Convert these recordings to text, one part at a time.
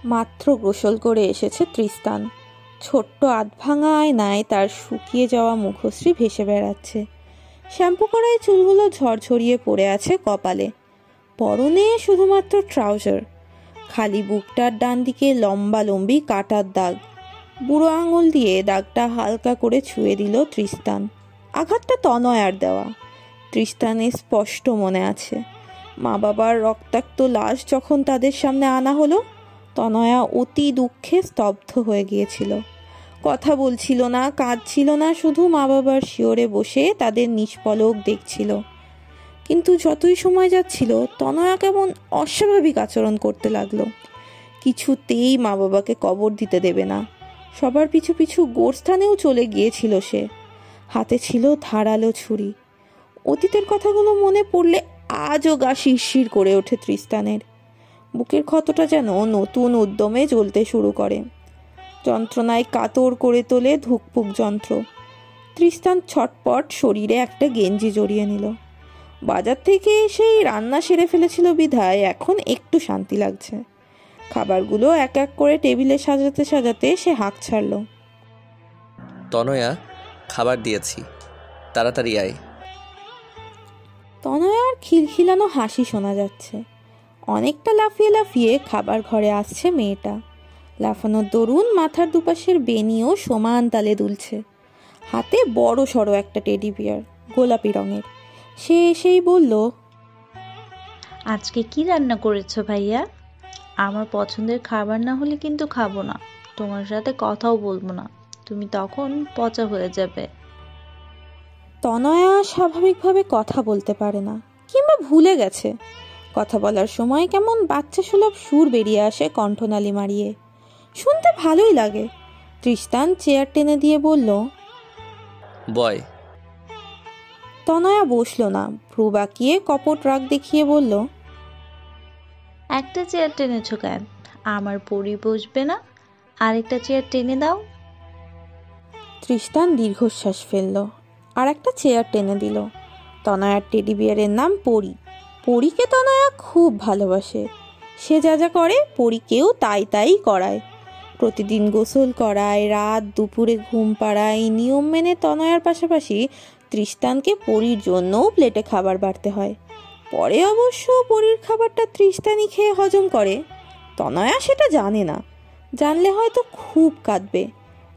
মাত্র গোসল করে এসেছে তৃষ্টান। ছোট্ট আধভাঙা আয়নায় তার শুকিয়ে যাওয়া মুখশ্রী ভেসে বেড়াচ্ছে। শ্যাম্পু করায় চুলগুলো ঝরঝরিয়ে পড়ে আছে কপালে। পরনে শুধুমাত্র ট্রাউজার। খালি বুকটার ডান দিকে লম্বা লম্বি কাটার দাগ। বুড়ো আঙুল দিয়ে দাগটা হালকা করে ছুঁয়ে দিল তৃষ্টান। আঘাতটা তনয়ার দেওয়া। তৃষ্টানের স্পষ্ট মনে আছে, মা বাবার রক্তাক্ত লাশ যখন তাদের সামনে আনা হলো, তনয়া অতি দুঃখে স্তব্ধ হয়ে গিয়েছিল। কথা বলছিল না, কাঁদছিল না, শুধু মা বাবার শিয়রে বসে তাদের নিষ্পলক দেখছিল। কিন্তু যতই সময় যাচ্ছিল তনয়া কেমন অস্বাভাবিক আচরণ করতে লাগলো। কিছুতেই মা বাবাকে কবর দিতে দেবে না। সবার পিছু পিছু গোরস্থানেও চলে গিয়েছিল সে। হাতে ছিল ধারালো ছুরি। অতীতের কথাগুলো মনে পড়লে আজও গা শিরশির করে ওঠে তৃষ্টানের। বুকের ক্ষতটা যেন নতুন উদ্যমে জ্বলতে শুরু করে। যন্ত্রণায় কাতর করে তোলে ধুকপুক যন্ত্র। তৃষ্টান ছটপট শরীরে একটা গেঞ্জি জড়িয়ে নিল। বাজার থেকে এসেই রান্না সেরে ফেলেছিল বিধায় এখন একটু শান্তি লাগছে। খাবারগুলো এক এক করে টেবিলে সাজাতে সাজাতে সে হাঁক ছাড়ল। তনয়া, খাবার দিয়েছি, তাড়াতাড়ি আয়। তনয়ার খিলখিলানো হাসি শোনা যাচ্ছে। অনেকটা লাফিয়ে লাফিয়ে খাবার ঘরে আসছে মেয়েটা। লাফানোর দরুন মাথার দুপাশের বেনিও সমান তালে দুলছে। হাতে বড় সড়ো একটা টেডি বিয়ার, গোলাপি রঙের। সে এসেই বলল, আজকে কি রান্না করেছো ভাইয়া? আমার পছন্দের খাবার না হলে কিন্তু খাবো না, তোমার সাথে কথাও বলবো না, তুমি তখন পচা হয়ে যাবে। তনয়া স্বাভাবিকভাবে কথা বলতে পারে না, কিংবা ভুলে গেছে। কথা বলার সময় কেমন বাচ্চা সুলভ সুর বেরিয়ে আসে কণ্ঠনালী মারিয়ে। শুনতে ভালোই লাগে। তৃষ্টান চেয়ার টেনে দিয়ে বলল, বয়। তনয়া বসল না, ভ্রু বাঁকিয়ে কপট রাগ দেখিয়ে বলল, একটা চেয়ার টেনেছো কেন? আমার পরি বসবে না? আরেকটা চেয়ার টেনে দাও। তৃষ্টান দীর্ঘশ্বাস ফেলল, আর একটা চেয়ার টেনে দিল। তনয়ার টেডি বিয়ারের নাম পরি। পরীকে তনয়া খুব ভালোবাসে। সে যা যা করে পরীকেও তাই তাই করায়। প্রতিদিন গোসল করায়, রাত দুপুরে ঘুম পাড়ায়। নিয়ম মেনে তনয়ার পাশাপাশি তৃষ্টানকে পরীর জন্যও প্লেটে খাবার বাড়তে হয়। পরে অবশ্য পরীর খাবারটা তৃষ্টানই খেয়ে হজম করে। তনয়া সেটা জানে না। জানলে হয়তো খুব কাঁদবে।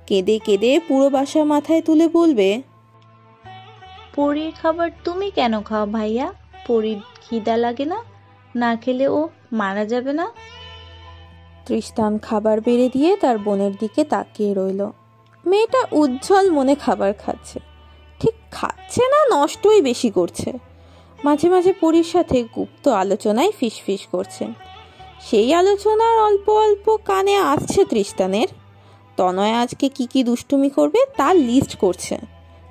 কেঁদে কেঁদে পুরো বাসা মাথায় তুলে বলবে, পরির খাবার তুমি কেন খাও ভাইয়া? পরির খিদা লাগে না? না খেলে ও মারা যাবে না? তৃষ্টান খাবার বেড়ে দিয়ে তার বোনের দিকে তাকিয়ে রইল। মেয়েটা উজ্জ্বল মনে খাবার খাচ্ছে। ঠিক খাচ্ছে না, নষ্টই বেশি করছে। মাঝে মাঝে পরীর সাথে গুপ্ত আলোচনায় ফিসফিস করছে। সেই আলোচনার অল্প অল্প কানে আসছে তৃষ্টানের। তনয় আজকে কি কি দুষ্টুমি করবে তার লিস্ট করছে।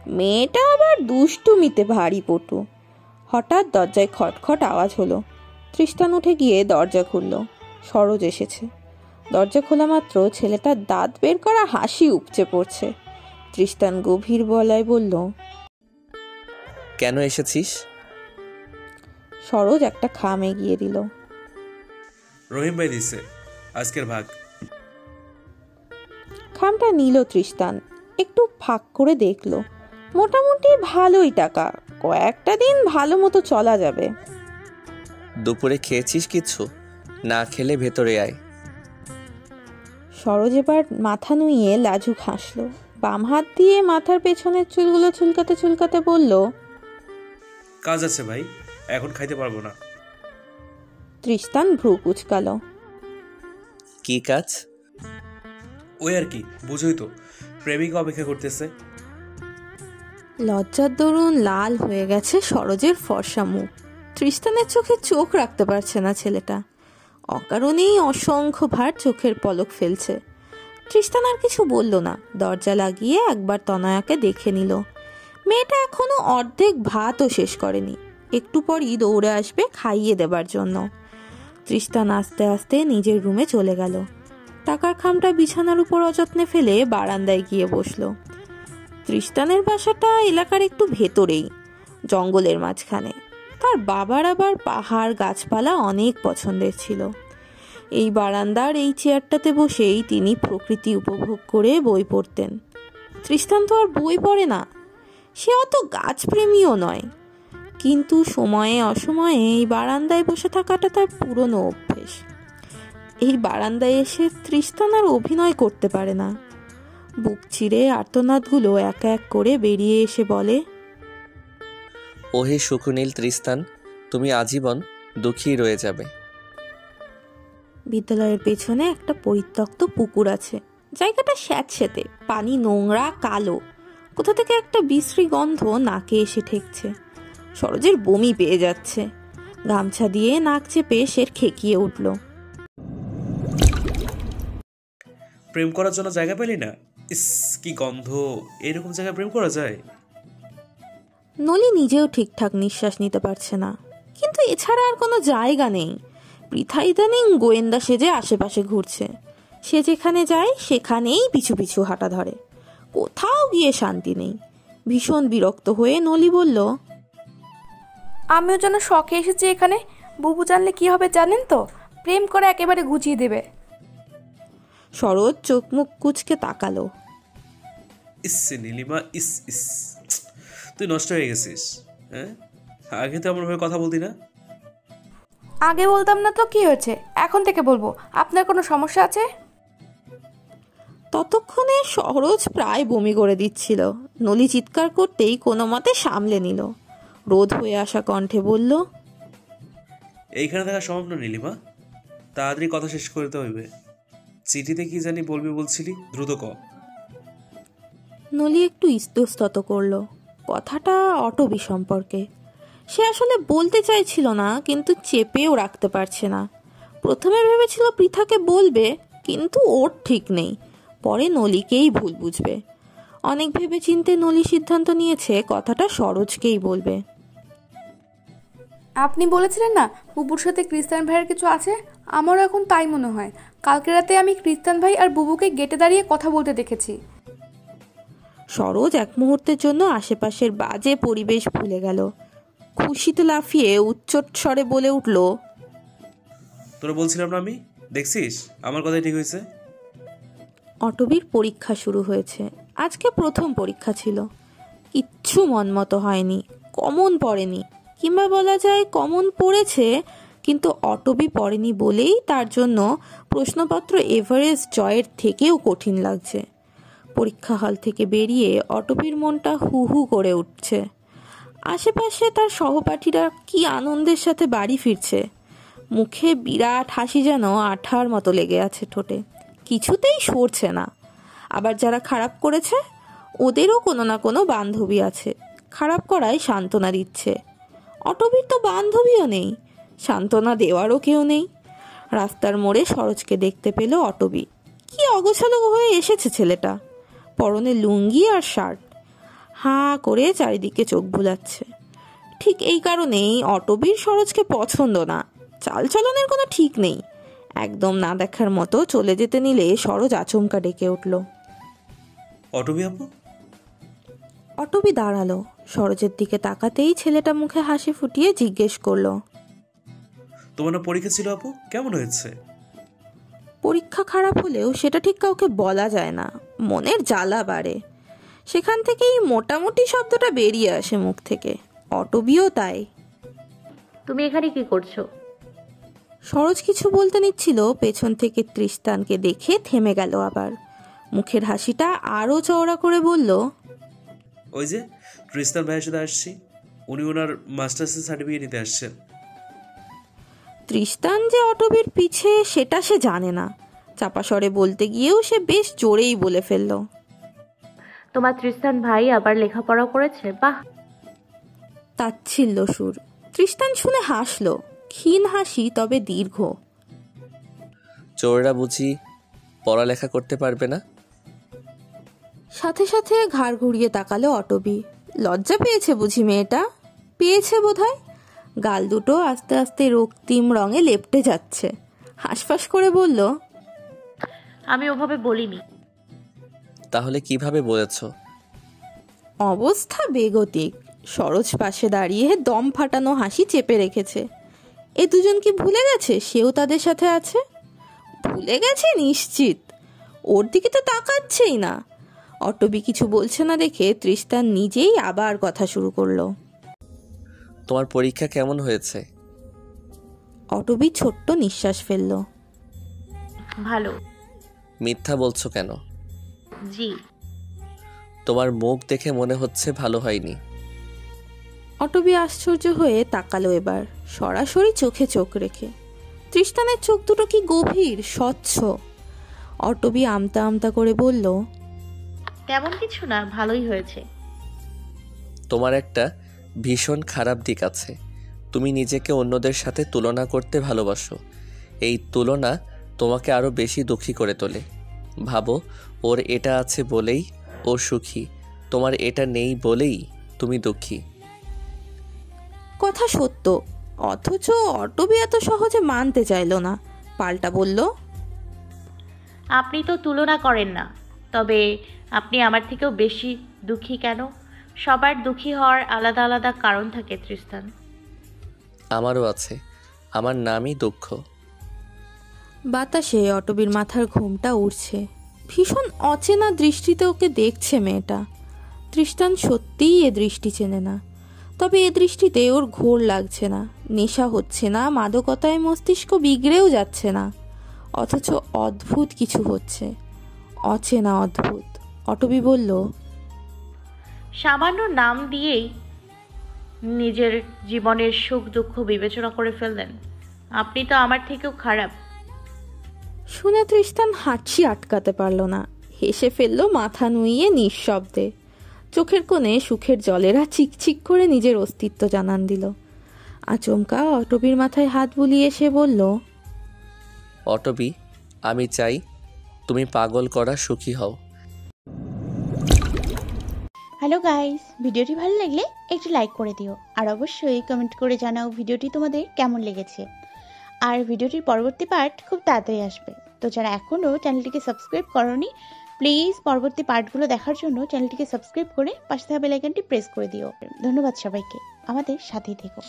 মেয়েটা আবার দুষ্টুমিতে ভারী পটু। হঠাৎ দরজায় খটখট আওয়াজ হলো। তৃষ্টান উঠে গিয়ে দরজা খুলল। সরোজ এসেছে। দরজা খোলা মাত্র ছেলেটার দাঁত বের করা হাসি উপচে পড়ছে। তৃষ্টান গভীর গলায় বলল, কেন এসেছিস? সরোজ একটা খাম এগিয়ে দিল। রহিম ভাই দিছে আজকের ভাগ। খামটা নিল তৃষ্টান, একটু ফাঁক করে দেখল। মোটামুটি ভালোই টাকা, কয়েকটা দিন ভালো মতো চলা যাবে। দুপুরে খেয়েছিস কিছু? না খেলে ভেতরে আয়। সরোজ এবার মাথা নুইয়ে লাজুক হাসলো। বাম হাত দিয়ে মাথার পেছনের চুলগুলো চুলকাতে চুলকাতে বলল, কাজ আছে ভাই, এখন খাইতে পারবো না। তৃষ্টান ভ্রু কুচকাল। কি কাজ? ওই আর কি, বুঝোই তো, প্রেমিকা অপেক্ষা করতেছে। লজ্জার দরুন লাল হয়ে গেছে সরোজের ফর্সা মুখ। তৃষ্টানের চোখে চোখ রাখতে পারছে না ছেলেটা। অকারণেই অসংখ্য ভার চোখের পলক ফেলছে। তৃষ্টান আর কিছু বলল না। দরজা লাগিয়ে একবার তনয়াকে দেখে নিল। মেয়েটা এখনো অর্ধেক ভাতও শেষ করেনি। একটু পরই দৌড়ে আসবে খাইয়ে দেবার জন্য। তৃষ্টান আস্তে আস্তে নিজের রুমে চলে গেল। টাকার খামটা বিছানার উপর অযত্নে ফেলে বারান্দায় গিয়ে বসল। তৃষ্টানের বাসাটা এলাকার একটু ভেতরেই, জঙ্গলের মাঝখানে। তার বাবার আবার পাহাড় গাছপালা অনেক পছন্দের ছিল। এই বারান্দার এই চেয়ারটাতে বসেই তিনি প্রকৃতি উপভোগ করে বই পড়তেন। তৃষ্টান তো আর বই পড়ে না, সে অত গাছপ্রেমীও নয়, কিন্তু সময়ে অসময়ে এই বারান্দায় বসে থাকাটা তার পুরনো অভ্যেস। এই বারান্দায় এসে তৃষ্টান আর অভিনয় করতে পারে না। বুক চিরে আর্তনাদগুলো এক এক করে বেরিয়ে এসে বলে, ওহে সুকুনীল তৃস্তান, তুমি আজীবন দুঃখী রয়ে যাবে। বিদ্যালয়ের পেছনে একটা পরিত্যক্ত পুকুর আছে। জায়গাটা স্যাঁতসেঁতে, পানি নোংরা কালো, কোথা থেকে একটা বিশ্রী গন্ধ নাকে এসে ঠেকছে। সরোজের বমি পেয়ে যাচ্ছে। গামছা দিয়ে নাক চেপে সে খেকিয়ে উঠল। প্রেম করার জন্য জায়গা পেলি না? ইস, কি গন্ধ! এরকম জায়গায় প্রেম করা যায়? নলি নিজেও ঠিকঠাক নিঃশ্বাস নিতে পারছে না, কিন্তু এছাড়া আর কোনো জায়গা নেই। পৃথা ইদানিং গোয়েন্দা সেজে আশেপাশে ঘুরছে। সে যেখানে যায় সেখানেই পিছু পিছু হাঁটা ধরে। কোথাও গিয়ে শান্তি নেই। ভীষণ বিরক্ত হয়ে নলি বলল, আমিও যেন শখে এসেছি এখানে। বুবু জানলে কি হবে জানেন তো? প্রেম করে একেবারে গুছিয়ে দেবে। সরোজ চোখ মুখ কুচকে তাকালো। ইস নীলিমা, ইস ইস, তুই নষ্ট হয়ে গেছিস। হ্যাঁ, আগে তো এমন ভাবে কথা বলতি না। আগে বলতাম না তো কি হয়েছে, এখন থেকে বলবো। আপনার কোনো সমস্যা আছে? ততক্ষণে সরোজ প্রায় বমি করে দিচ্ছিল। নলি চিৎকার করতেই কোনো মতে সামলে নিল। রোধ হয়ে আসা কণ্ঠে বলল, এইখানে থাকা সম্ভব না নীলিমা, তাড়াতাড়ি কথা শেষ করতে হইবে। চিঠিতে কি জানি বলবি বলছিলি, দ্রুত ক। নলি একটু ইস্তস্তত করল। কথাটা অটবি সম্পর্কে। সে আসলে বলতে চাইছিল না, কিন্তু চেপেও রাখতে পারছে না। প্রথমে ভেবেছিল পৃথাকে বলবে, কিন্তু ওর ঠিক নেই, পরে নলিকেই ভুল বুঝবে। অনেক ভেবে চিন্তে নলি সিদ্ধান্ত নিয়েছে কথাটা সরোজকেই বলবে। আপনি বলেছিলেন না বুবুর সাথে ক্রিস্টান ভাইয়ের কিছু আছে? আমারও এখন তাই মনে হয়। কালকে রাতে আমি ক্রিস্টান ভাই আর বুবুকে গেটে দাঁড়িয়ে কথা বলতে দেখেছি। সরোজ এক মুহূর্তের জন্য আশেপাশের বাজে পরিবেশ ভুলে গেল। খুশিতে লাফিয়ে উচ্চট স্বরে বলে উঠল, তোরা বলছিলাম না আমি? দেখছিস, আমার কথাই ঠিক হয়েছে। অটবির পরীক্ষা শুরু হয়েছে। আজকে প্রথম পরীক্ষা ছিল। কিচ্ছু মনমতো হয়নি, কমন পড়েনি, কিংবা বলা যায় কমন পড়েছে, কিন্তু অটবি পড়েনি বলেই তার জন্য প্রশ্নপত্র এভারেস্ট জয়ের থেকেও কঠিন লাগছে। পরীক্ষা হল থেকে বেরিয়ে অটবির মনটা হু হু করে উঠছে। আশেপাশে তার সহপাঠীরা কি আনন্দের সাথে বাড়ি ফিরছে। মুখে বিরাট হাসি যেন আঠার মতো লেগে আছে ঠোঁটে, কিছুতেই সরছে না। আবার যারা খারাপ করেছে ওদেরও কোনো না কোনো বান্ধবী আছে, খারাপ করায় সান্ত্বনা দিচ্ছে। অটবির তো বান্ধবীও নেই, সান্ত্বনা দেওয়ারও কেউ নেই। রাস্তার মোড়ে সরোজকে দেখতে পেল অটবি। কি অগোছালো হয়ে এসেছে ছেলেটা, পরনে লুঙ্গি আর শার্ট, হাঁ করে চারিদিকে চোখ বুলাচ্ছে। ঠিক এই কারণেই অটবির সরোজকে পছন্দ না। চালচলনের কোনো ঠিক নেই। একদম না দেখার মতো চলে যেতে নিলে সরোজ আচমকা ডেকে উঠল, অটবি আপু। অটবি দাঁড়ালো। সরোজের দিকে তাকাতেই ছেলেটা মুখে হাসি ফুটিয়ে জিজ্ঞেস করলো, তোমার না পরীক্ষা ছিল আপু, কেমন হয়েছে? পরীক্ষা খারাপ হলেও সেটা ঠিক কাউকে বলা যায় না, মনের জ্বালা বাড়ে। সেখান থেকেই মোটামুটি শব্দটা বেরিয়ে আসে মুখ থেকে। অটবিও তাই। তুমি এখানে কি করছো? সরোজ কিছু বলতে নিচ্ছিল, পেছন থেকে তৃষ্টানকে দেখে থেমে গেল। আবার মুখের হাসিটা আরও চওড়া করে বলল, ওই যে ক্রিস্টান ভাইয়ের সাথে আসছি, উনি ওনার মাস্টার্সের সার্টিফিকেট নিতে আসছেন। তৃষ্টান যে অটবির পিছে সেটা সে জানে না। চাপা স্বরে বলতে গিয়েও সে বেশ জোরেই বলে ফেলল, তোমার তৃষ্টান ভাই আবার লেখাপড়া করেছে? বাহ! তাচ্ছিল্য সুর। তৃষ্টান শুনে হাসল, ক্ষীণ হাসি, তবে দীর্ঘ। চোররা বুঝি পড়ালেখা করতে পারবে না? সাথে সাথে ঘাড় ঘুরিয়ে তাকালো অটবি। লজ্জা পেয়েছে বুঝি মেয়েটা? পেয়েছে বোধহয়। গাল দুটো আস্তে আস্তে রক্তিম রঙে লেপটে যাচ্ছে। হাঁসফাঁস করে বলল, আমি ওভাবে বলিনি। তাহলে কিভাবে বলেছ? অবস্থা বেগতিক। সরোজ পাশে দাঁড়িয়ে দম ফাটানো হাসি চেপে রেখেছে। এ দুজন কি ভুলে গেছে সেও তাদের সাথে আছে? ভুলে গেছে নিশ্চিত, ওর দিকে তো তাকাচ্ছেই না। অটবি কিছু বলছে না দেখে তৃষ্টান নিজেই আবার কথা শুরু করলো। তোমার পরীক্ষা কেমন হয়েছে? অটবি ছোট্ট নিঃশ্বাস ফেলল। ভালো। মিথ্যা বলছো কেন? জি। তোমার মুখ দেখে মনে হচ্ছে ভালো হয়নি। অটবি আশ্চর্য হয়ে তাকালো এবার, সরাসরি চোখে চোখ রেখে। তৃষ্টানের চোখ দুটো কি গভীর, স্বচ্ছ। অটবি আমতা আমতা করে বলল, তেমন কিছু না, ভালোই হয়েছে। তোমার একটা ভীষণ খারাপ দিক আছে, তুমি নিজেকে অন্যদের সাথে তুলনা করতে ভালোবাসো। এই তুলনা তোমাকে আরও বেশি দুঃখী করে তোলে। ভাবো, ওর এটা আছে বলেই ও সুখী, তোমার এটা নেই বলেই তুমি দুঃখী। কথা সত্য, অথচ অটবি এত সহজে মানতে চাইল না। পাল্টা বলল, আপনি তো তুলনা করেন না, তবে আপনি আমার থেকেও বেশি দুঃখী কেন? সবার দুঃখী হওয়ার আলাদা আলাদা কারণ থাকে তৃষ্টান। আমারও আছে, আমার নামই দুঃখ। বাতাসে অটবির মাথার ঘুমটা উড়ছে। ভীষণ অচেনা দৃষ্টিতে ওকে দেখছে মেয়েটা। তৃষ্টান সত্যিই এ দৃষ্টি চেনে না, তবে এ দৃষ্টিতে ওর ঘোর লাগছে না, নেশা হচ্ছে না, মাদকতায় মস্তিষ্ক বিগড়েও যাচ্ছে না। অথচ অদ্ভুত কিছু হচ্ছে, অচেনা অদ্ভুত। অটবি বলল, সামান্য নাম দিয়েই নিজের জীবনের সুখ দুঃখ বিবেচনা করে ফেললেন। আপনি তো আমার থেকেও খারাপ। শুনে তৃষ্টান হাঁচি আটকাতে পারল না, হেসে ফেলল মাথা নুইয়ে নিঃশব্দে। চোখের কোণে সুখের জলেরা চিকচিক করে নিজের অস্তিত্ব জানান দিল। আচমকা অটবির মাথায় হাত বুলিয়ে সে বলল, অটবি, আমি চাই তুমি পাগল করা সুখী হও। হ্যালো গাইস, ভিডিওটি ভালো লাগলে একটু লাইক করে দিও, আর অবশ্যই কমেন্ট করে জানাও ভিডিওটি তোমাদের কেমন লেগেছে। আর ভিডিওটির পরবর্তী পার্ট খুব তাড়াতাড়ি আসবে, তো যারা এখনও চ্যানেলটিকে সাবস্ক্রাইব করোনি প্লিজ পরবর্তী পার্টগুলো দেখার জন্য চ্যানেলটিকে সাবস্ক্রাইব করে পাশে থাকা বেল আইকনটি প্রেস করে দিও। ধন্যবাদ সবাইকে, আমাদের সাথেই থেকো।